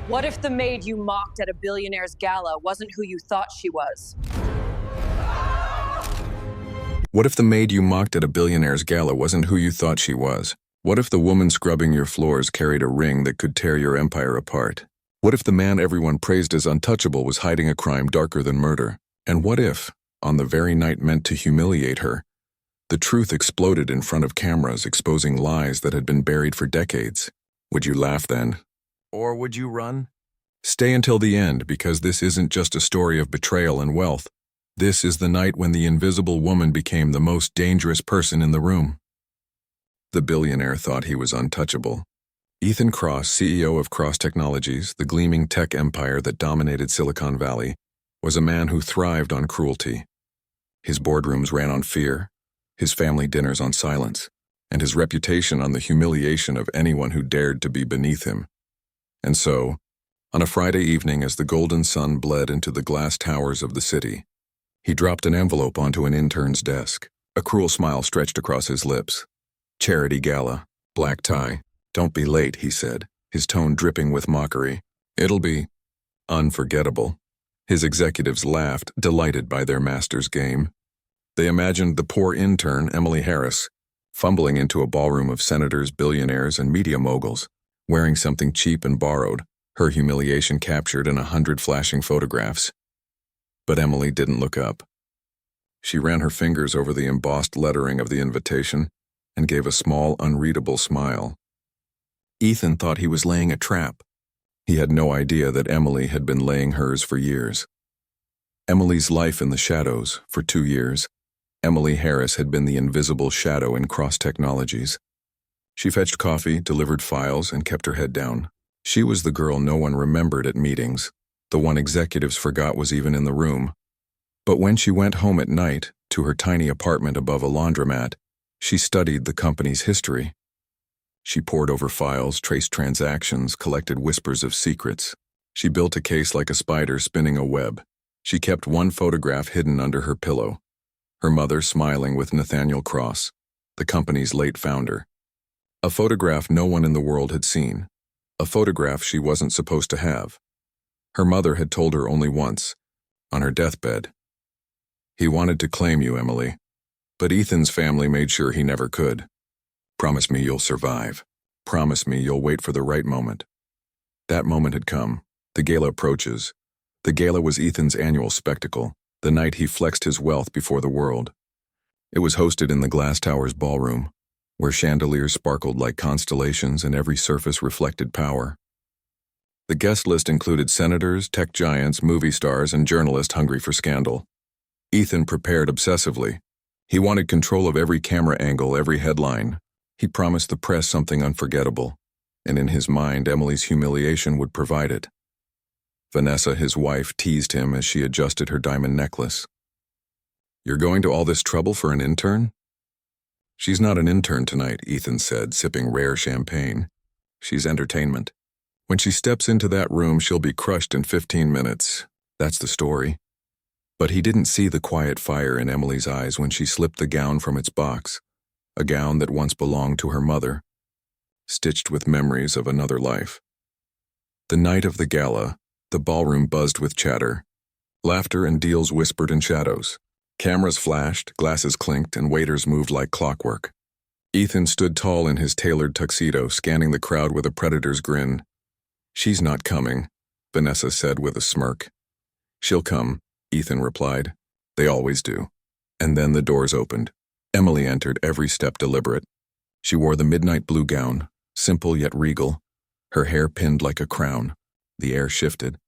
What if the maid you mocked at a billionaire's gala wasn't who you thought she was? What if the maid you mocked at a billionaire's gala wasn't who you thought she was? What if the woman scrubbing your floors carried a ring that could tear your empire apart? What if the man everyone praised as untouchable was hiding a crime darker than murder? And what if, on the very night meant to humiliate her, the truth exploded in front of cameras, exposing lies that had been buried for decades? Would you laugh then? Or would you run? Stay until the end, because this isn't just a story of betrayal and wealth. This is the night when the invisible woman became the most dangerous person in the room. The billionaire thought he was untouchable. Ethan Cross, CEO of Cross Technologies, the gleaming tech empire that dominated Silicon Valley, was a man who thrived on cruelty. His boardrooms ran on fear, his family dinners on silence, and his reputation on the humiliation of anyone who dared to be beneath him. And so, on a Friday evening as the golden sun bled into the glass towers of the city, he dropped an envelope onto an intern's desk. A cruel smile stretched across his lips. "Charity gala, black tie. Don't be late," he said, his tone dripping with mockery. "It'll be unforgettable." His executives laughed, delighted by their master's game. They imagined the poor intern, Emily Heiress, fumbling into a ballroom of senators, billionaires, and media moguls, wearing something cheap and borrowed, her humiliation captured in 100 flashing photographs. But Emily didn't look up. She ran her fingers over the embossed lettering of the invitation and gave a small, unreadable smile. Ethan thought he was laying a trap. He had no idea that Emily had been laying hers for years. Emily's life in the shadows, for 2 years. Emily Heiress had been the invisible shadow in Cross Technologies. She fetched coffee, delivered files, and kept her head down. She was the girl no one remembered at meetings, the one executives forgot was even in the room. But when she went home at night, to her tiny apartment above a laundromat, she studied the company's history. She pored over files, traced transactions, collected whispers of secrets. She built a case like a spider spinning a web. She kept one photograph hidden under her pillow. Her mother smiling with Nathaniel Cross, the company's late founder. A photograph no one in the world had seen. A photograph she wasn't supposed to have. Her mother had told her only once, on her deathbed. "He wanted to claim you, Emily. But Ethan's family made sure he never could. Promise me you'll survive. Promise me you'll wait for the right moment." That moment had come. The gala approaches. The gala was Ethan's annual spectacle, the night he flexed his wealth before the world. It was hosted in the Glass Tower's ballroom, where chandeliers sparkled like constellations and every surface reflected power. The guest list included senators, tech giants, movie stars, and journalists hungry for scandal. Ethan prepared obsessively. He wanted control of every camera angle, every headline. He promised the press something unforgettable, and in his mind, Emily's humiliation would provide it. Vanessa, his wife, teased him as she adjusted her diamond necklace. "You're going to all this trouble for an intern?" "She's not an intern tonight," Ethan said, sipping rare champagne. "She's entertainment. When she steps into that room, she'll be crushed in 15 minutes. That's the story." But he didn't see the quiet fire in Emily's eyes when she slipped the gown from its box, a gown that once belonged to her mother, stitched with memories of another life. The night of the gala, the ballroom buzzed with chatter. Laughter and deals whispered in shadows. Cameras flashed, glasses clinked, and waiters moved like clockwork. Ethan stood tall in his tailored tuxedo, scanning the crowd with a predator's grin. "She's not coming," Vanessa said with a smirk. "She'll come," Ethan replied. "They always do." And then the doors opened. Emily entered, every step deliberate. She wore the midnight blue gown, simple yet regal, her hair pinned like a crown. The air shifted.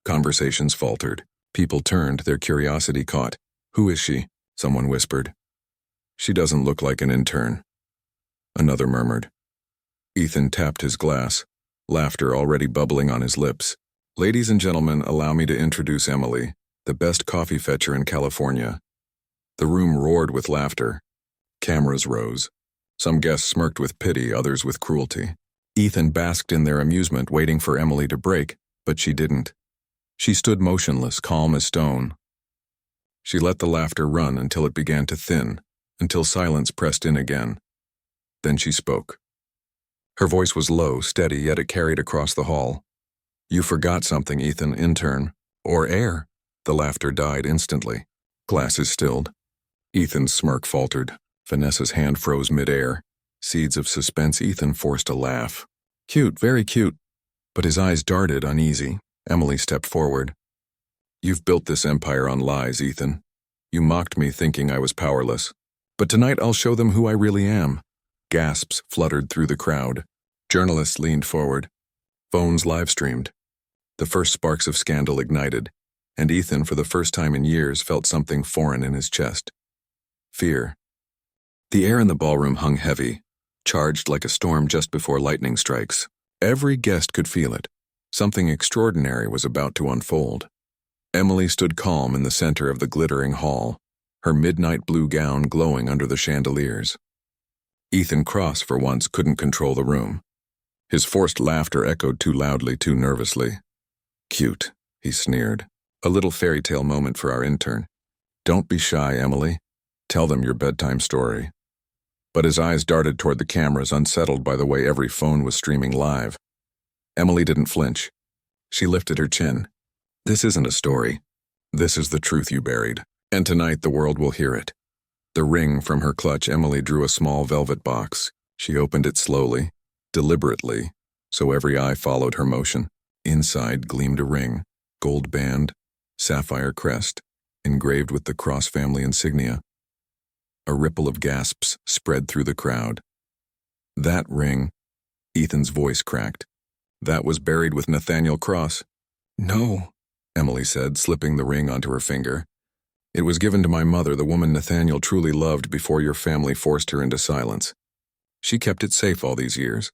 Conversations faltered. People turned, their curiosity caught. "Who is she?" someone whispered. "She doesn't look like an intern," another murmured. Ethan tapped his glass, laughter already bubbling on his lips. "Ladies and gentlemen, allow me to introduce Emily, the best coffee fetcher in California." The room roared with laughter. Cameras rose. Some guests smirked with pity, others with cruelty. Ethan basked in their amusement, waiting for Emily to break, but she didn't. She stood motionless, calm as stone. She let the laughter run until it began to thin, until silence pressed in again. Then she spoke. Her voice was low, steady, yet it carried across the hall. You forgot something, Ethan, intern. Or air. The laughter died instantly. Glasses stilled. Ethan's smirk faltered. Vanessa's hand froze midair. Seeds of suspense. Ethan forced a laugh. Cute, very cute. But his eyes darted, uneasy. Emily stepped forward. You've built this empire on lies, Ethan. You mocked me thinking I was powerless. But tonight I'll show them who I really am. Gasps fluttered through the crowd. Journalists leaned forward. Phones live-streamed. The first sparks of scandal ignited, and Ethan, for the first time in years, felt something foreign in his chest. Fear. The air in the ballroom hung heavy, charged like a storm just before lightning strikes. Every guest could feel it. Something extraordinary was about to unfold. Emily stood calm in the center of the glittering hall, her midnight blue gown glowing under the chandeliers. Ethan Cross, for once, couldn't control the room. His forced laughter echoed too loudly, too nervously. Cute, he sneered. A little fairy tale moment for our intern. Don't be shy, Emily. Tell them your bedtime story. But his eyes darted toward the cameras, unsettled by the way every phone was streaming live. Emily didn't flinch. She lifted her chin. This isn't a story. This is the truth you buried, and tonight the world will hear it. The ring from her clutch, Emily drew a small velvet box. She opened it slowly, deliberately, so every eye followed her motion. Inside gleamed a ring, gold band, sapphire crest, engraved with the Cross family insignia. A ripple of gasps spread through the crowd. That ring, Ethan's voice cracked. That was buried with Nathaniel Cross. No, Emily said, slipping the ring onto her finger. It was given to my mother, the woman Nathaniel truly loved, before your family forced her into silence. She kept it safe all these years.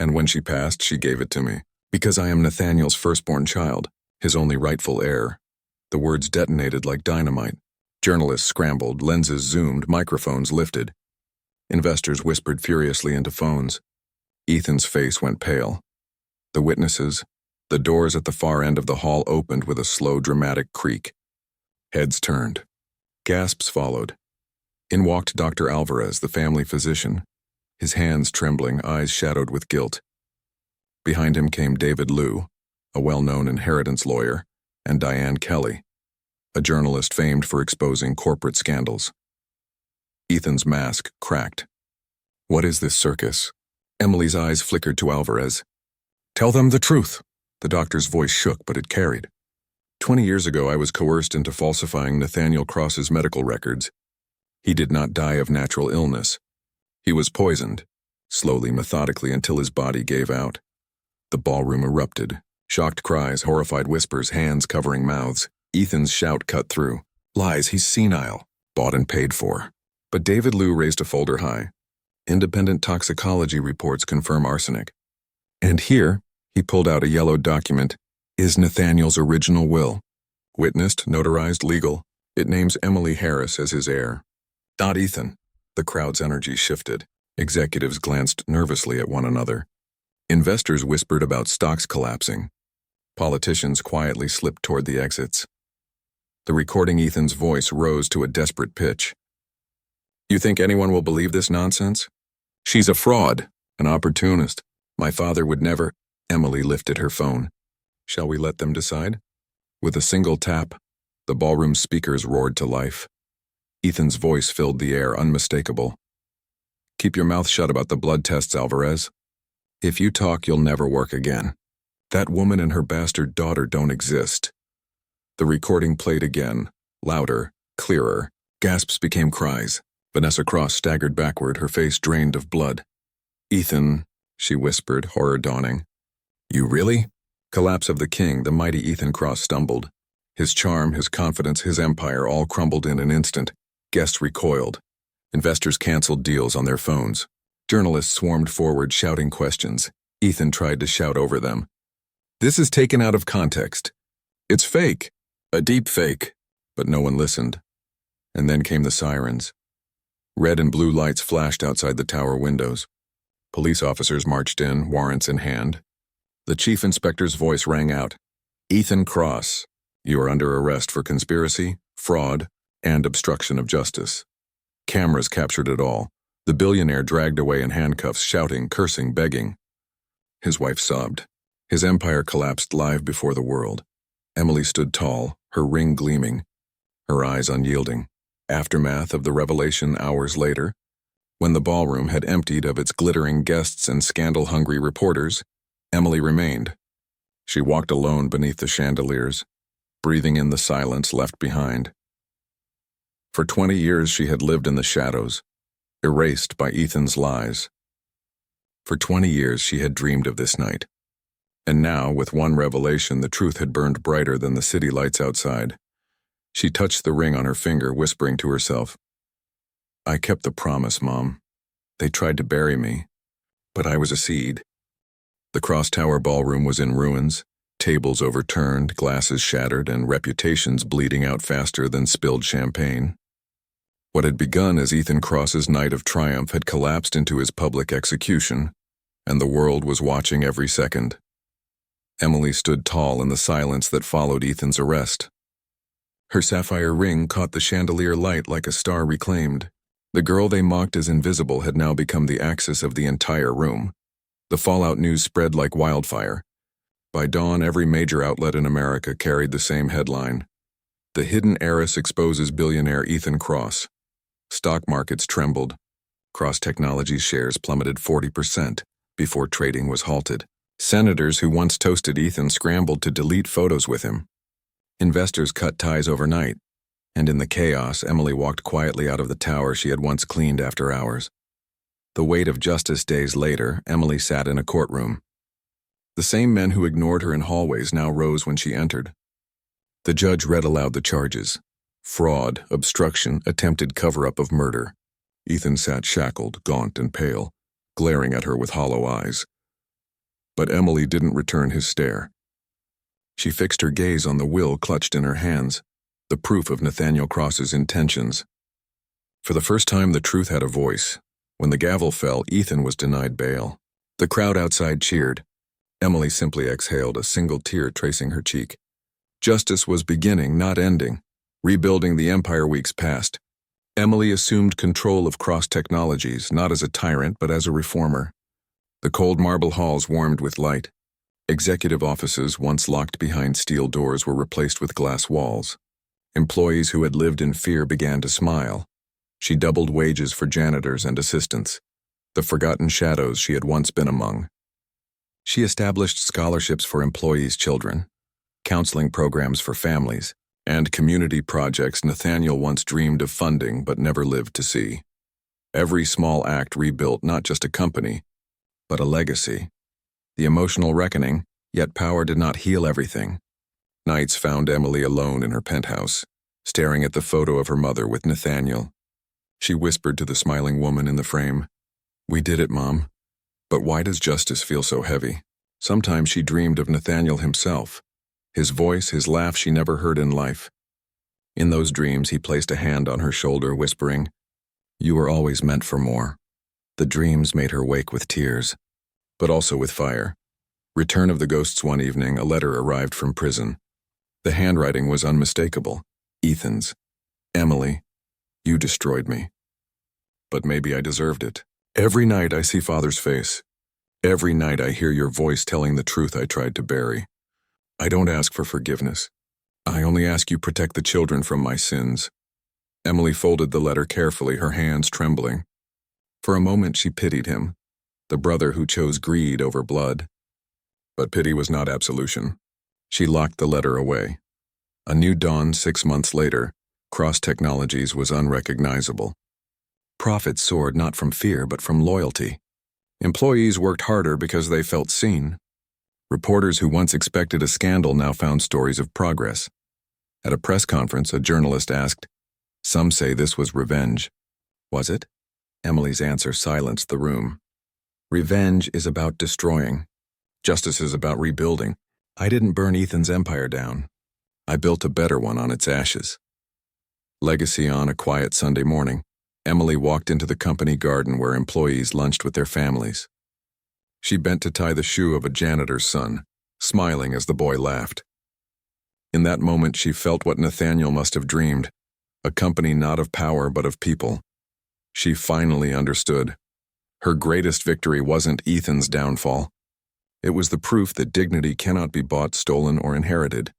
And when she passed, she gave it to me. Because I am Nathaniel's firstborn child, his only rightful heir. The words detonated like dynamite. Journalists scrambled, lenses zoomed, microphones lifted. Investors whispered furiously into phones. Ethan's face went pale. The witnesses, the doors at the far end of the hall opened with a slow, dramatic creak. Heads turned. Gasps followed. In walked Dr. Alvarez, the family physician, his hands trembling, eyes shadowed with guilt. Behind him came David Liu, a well-known inheritance lawyer, and Diane Kelly, a journalist famed for exposing corporate scandals. Ethan's mask cracked. What is this circus? Emily's eyes flickered to Alvarez. Tell them the truth. The doctor's voice shook, but it carried. 20 years ago, I was coerced into falsifying Nathaniel Cross's medical records. He did not die of natural illness. He was poisoned, slowly, methodically, until his body gave out. The ballroom erupted. Shocked cries, horrified whispers, hands covering mouths. Ethan's shout cut through. Lies, he's senile. Bought and paid for. But David Liu raised a folder high. Independent toxicology reports confirm arsenic. And here, he pulled out a yellowed document, is Nathaniel's original will. Witnessed, notarized, legal. It names Emily Heiress as his heir. Not Ethan. The crowd's energy shifted. Executives glanced nervously at one another. Investors whispered about stocks collapsing. Politicians quietly slipped toward the exits. The recording Ethan's voice rose to a desperate pitch. You think anyone will believe this nonsense? She's a fraud, an opportunist. My father would never. Emily lifted her phone. Shall we let them decide? With a single tap, the ballroom speakers roared to life. Ethan's voice filled the air, unmistakable. Keep your mouth shut about the blood tests, Alvarez. If you talk, you'll never work again. That woman and her bastard daughter don't exist. The recording played again, louder, clearer. Gasps became cries. Vanessa Cross staggered backward, her face drained of blood. Ethan, she whispered, horror dawning. You really? Collapse of the king, the mighty Ethan Cross stumbled. His charm, his confidence, his empire all crumbled in an instant. Guests recoiled. Investors canceled deals on their phones. Journalists swarmed forward, shouting questions. Ethan tried to shout over them. This is taken out of context. It's fake. A deep fake. But no one listened. And then came the sirens. Red and blue lights flashed outside the tower windows. Police officers marched in, warrants in hand. The chief inspector's voice rang out. Ethan Cross, you are under arrest for conspiracy, fraud, and obstruction of justice. Cameras captured it all. The billionaire dragged away in handcuffs, shouting, cursing, begging. His wife sobbed. His empire collapsed live before the world. Emily stood tall, her ring gleaming, her eyes unyielding. Aftermath of the revelation hours later, when the ballroom had emptied of its glittering guests and scandal-hungry reporters, Emily remained. She walked alone beneath the chandeliers, breathing in the silence left behind. For 20 years she had lived in the shadows, erased by Ethan's lies. For 20 years she had dreamed of this night. And now, with one revelation, the truth had burned brighter than the city lights outside. She touched the ring on her finger, whispering to herself, "I kept the promise, Mom. They tried to bury me, but I was a seed." The cross-tower ballroom was in ruins, tables overturned, glasses shattered, and reputations bleeding out faster than spilled champagne. What had begun as Ethan Cross's night of triumph had collapsed into his public execution, and the world was watching every second. Emily stood tall in the silence that followed Ethan's arrest. Her sapphire ring caught the chandelier light like a star reclaimed. The girl they mocked as invisible had now become the axis of the entire room. The fallout news spread like wildfire. By dawn, every major outlet in America carried the same headline: "The hidden heiress exposes billionaire Ethan Cross." Stock markets trembled. Cross Technologies shares plummeted 40% before trading was halted. Senators who once toasted Ethan scrambled to delete photos with him. Investors cut ties overnight, and in the chaos, Emily walked quietly out of the tower she had once cleaned after hours. The weight of justice days later, Emily sat in a courtroom. The same men who ignored her in hallways now rose when she entered. The judge read aloud the charges: fraud, obstruction, attempted cover-up of murder. Ethan sat shackled, gaunt and pale, glaring at her with hollow eyes. But Emily didn't return his stare. She fixed her gaze on the will clutched in her hands, the proof of Nathaniel Cross's intentions. For the first time, the truth had a voice. When the gavel fell, Ethan was denied bail. The crowd outside cheered. Emily simply exhaled, a single tear tracing her cheek. Justice was beginning, not ending, rebuilding the empire weeks past. Emily assumed control of Cross Technologies, not as a tyrant, but as a reformer. The cold marble halls warmed with light. Executive offices, once locked behind steel doors, were replaced with glass walls. Employees who had lived in fear began to smile. She doubled wages for janitors and assistants, the forgotten shadows she had once been among. She established scholarships for employees' children, counseling programs for families, and community projects Nathaniel once dreamed of funding but never lived to see. Every small act rebuilt not just a company, but a legacy. The emotional reckoning, yet power did not heal everything. Nights found Emily alone in her penthouse, staring at the photo of her mother with Nathaniel. She whispered to the smiling woman in the frame, "We did it, Mom. But why does justice feel so heavy?" Sometimes she dreamed of Nathaniel himself, his voice, his laugh she never heard in life. In those dreams, he placed a hand on her shoulder, whispering, "You were always meant for more." The dreams made her wake with tears, but also with fire. Return of the ghosts one evening, a letter arrived from prison. The handwriting was unmistakable. Ethan's. "Emily, you destroyed me. But maybe I deserved it. Every night I see Father's face. Every night I hear your voice telling the truth I tried to bury. I don't ask for forgiveness. I only ask you protect the children from my sins." Emily folded the letter carefully, her hands trembling. For a moment she pitied him, the brother who chose greed over blood. But pity was not absolution. She locked the letter away. A new dawn 6 months later, Cross Technologies was unrecognizable. Profits soared not from fear but from loyalty. Employees worked harder because they felt seen. Reporters who once expected a scandal now found stories of progress. At a press conference, a journalist asked, "Some say this was revenge. Was it?" Emily's answer silenced the room. "Revenge is about destroying. Justice is about rebuilding. I didn't burn Ethan's empire down. I built a better one on its ashes." Legacy. On a quiet Sunday morning, Emily walked into the company garden where employees lunched with their families. She bent to tie the shoe of a janitor's son, smiling as the boy laughed. In that moment, she felt what Nathaniel must have dreamed, a company not of power but of people. She finally understood. Her greatest victory wasn't Ethan's downfall. It was the proof that dignity cannot be bought, stolen, or inherited.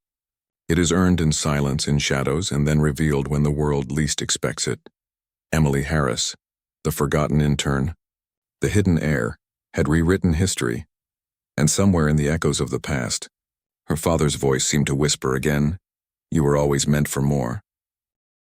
It is earned in silence, in shadows, and then revealed when the world least expects it. Emily Heiress, the forgotten intern, the hidden heir, had rewritten history, and somewhere in the echoes of the past, her father's voice seemed to whisper again, "You were always meant for more."